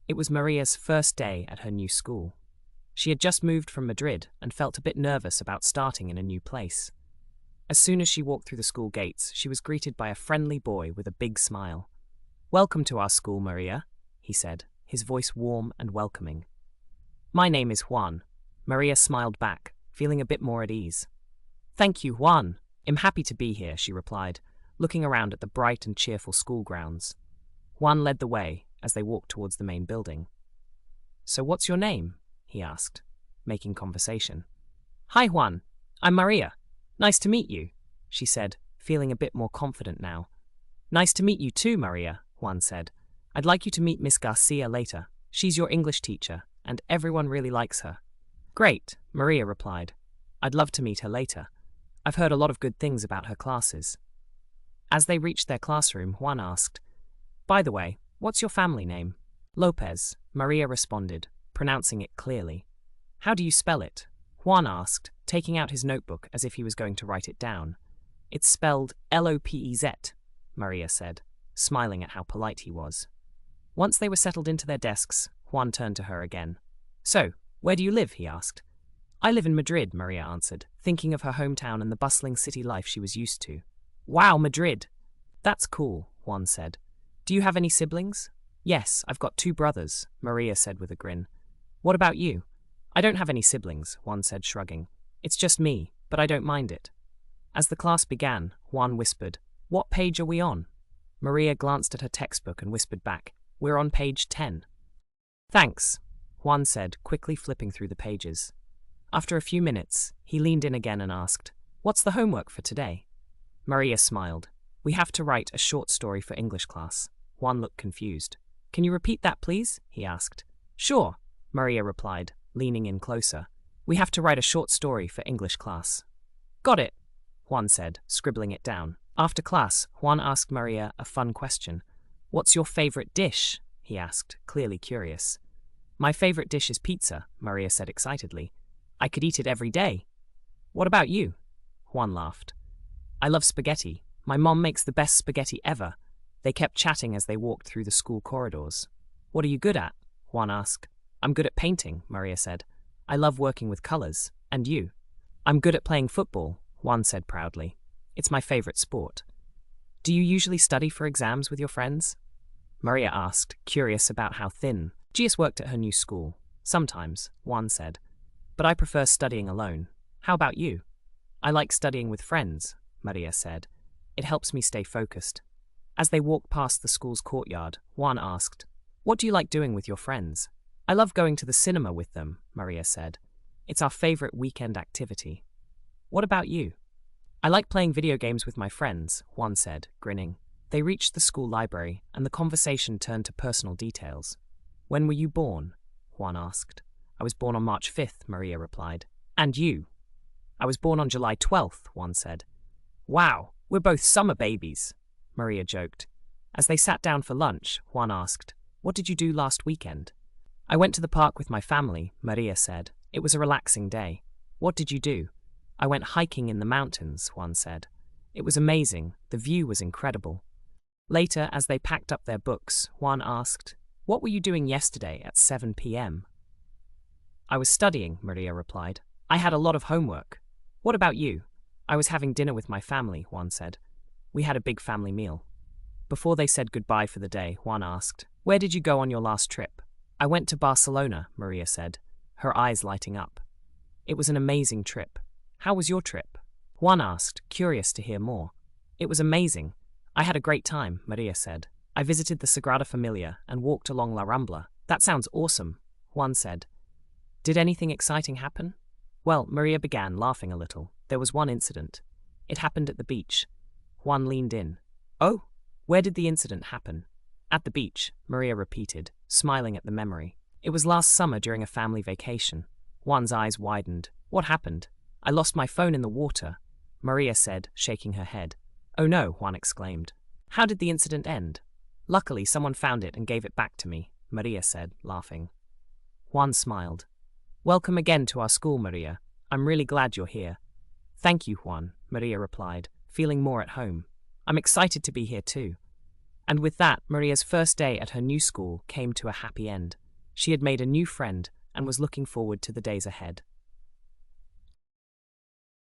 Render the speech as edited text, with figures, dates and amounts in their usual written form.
It was Maria's first day at her new school. She had just moved from Madrid and felt a bit nervous about starting in a new place. As soon as she walked through the school gates, she was greeted by a friendly boy with a big smile. "Welcome to our school, Maria," he said, his voice warm and welcoming. "My name is Juan." Maria smiled back, feeling a bit more at ease. "Thank you, Juan. I'm happy to be here," she replied, looking around at the bright and cheerful school grounds. Juan led the way as they walked towards the main building. "So what's your name?" he asked, making conversation. "Hi, Juan. I'm Maria. Nice to meet you," she said, feeling a bit more confident now. "Nice to meet you too, Maria," Juan said. "I'd like you to meet Miss Garcia later. She's your English teacher, and everyone really likes her." "Great," Maria replied. "I'd love to meet her later. I've heard a lot of good things about her classes." As they reached their classroom, Juan asked, "By the way, what's your family name?" "Lopez," Maria responded, pronouncing it clearly. "How do you spell it?" Juan asked, taking out his notebook as if he was going to write it down. "It's spelled Lopez," Maria said, smiling at how polite he was. Once they were settled into their desks, Juan turned to her again. "So, where do you live?" he asked. "I live in Madrid," Maria answered, thinking of her hometown and the bustling city life she was used to. "Wow, Madrid! That's cool," Juan said. "Do you have any siblings?" "Yes, I've got 2 brothers," Maria said with a grin. "What about you?" "I don't have any siblings," Juan said, shrugging. "It's just me, but I don't mind it." As the class began, Juan whispered, "What page are we on?" Maria glanced at her textbook and whispered back, "We're on page 10. "Thanks," Juan said, quickly flipping through the pages. After a few minutes, he leaned in again and asked, "What's the homework for today?" Maria smiled. "We have to write a short story for English class." Juan looked confused. "Can you repeat that, please?" he asked. "Sure," Maria replied, leaning in closer. "We have to write a short story for English class." "Got it," Juan said, scribbling it down. After class, Juan asked Maria a fun question. "What's your favorite dish?" he asked, clearly curious. "My favorite dish is pizza," Maria said excitedly. "I could eat it every day." "What about you?" Juan laughed. "I love spaghetti. My mom makes the best spaghetti ever." They kept chatting as they walked through the school corridors. "What are you good at?" Juan asked. "I'm good at painting," Maria said. "I love working with colors. And you?" "I'm good at playing football," Juan said proudly. "It's my favorite sport." "Do you usually study for exams with your friends?" Maria asked, curious about how thin. Gius worked at her new school. "Sometimes," Juan said. "But I prefer studying alone. How about you?" "I like studying with friends," Maria said. "It helps me stay focused." As they walked past the school's courtyard, Juan asked, "What do you like doing with your friends?" "I love going to the cinema with them," Maria said. "It's our favorite weekend activity." "What about you?" "I like playing video games with my friends," Juan said, grinning. They reached the school library, and the conversation turned to personal details. "When were you born?" Juan asked. "I was born on March 5th, Maria replied. "And you?" "I was born on July 12th, Juan said. "Wow, we're both summer babies," Maria joked. As they sat down for lunch, Juan asked, "What did you do last weekend?" "I went to the park with my family," Maria said. "It was a relaxing day." "What did you do?" "I went hiking in the mountains," Juan said. "It was amazing. The view was incredible." Later, as they packed up their books, Juan asked, "What were you doing yesterday at 7 p.m.? "I was studying," Maria replied. "I had a lot of homework." "What about you?" "I was having dinner with my family," Juan said. "We had a big family meal." Before they said goodbye for the day, Juan asked, "Where did you go on your last trip?" "I went to Barcelona," Maria said, her eyes lighting up. "It was an amazing trip." "How was your trip?" Juan asked, curious to hear more. "It was amazing. I had a great time," Maria said. "I visited the Sagrada Familia and walked along La Rambla." "That sounds awesome," Juan said. "Did anything exciting happen?" "Well," Maria began, laughing a little. "There was one incident. It happened at the beach." Juan leaned in. "Oh, where did the incident happen?" "At the beach," Maria repeated, smiling at the memory. "It was last summer during a family vacation." Juan's eyes widened. "What happened?" "I lost my phone in the water," Maria said, shaking her head. "Oh no," Juan exclaimed. "How did the incident end?" "Luckily, someone found it and gave it back to me," Maria said, laughing. Juan smiled. "Welcome again to our school, Maria. I'm really glad you're here." "Thank you, Juan," Maria replied, feeling more at home. "I'm excited to be here too." And with that, Maria's first day at her new school came to a happy end. She had made a new friend and was looking forward to the days ahead.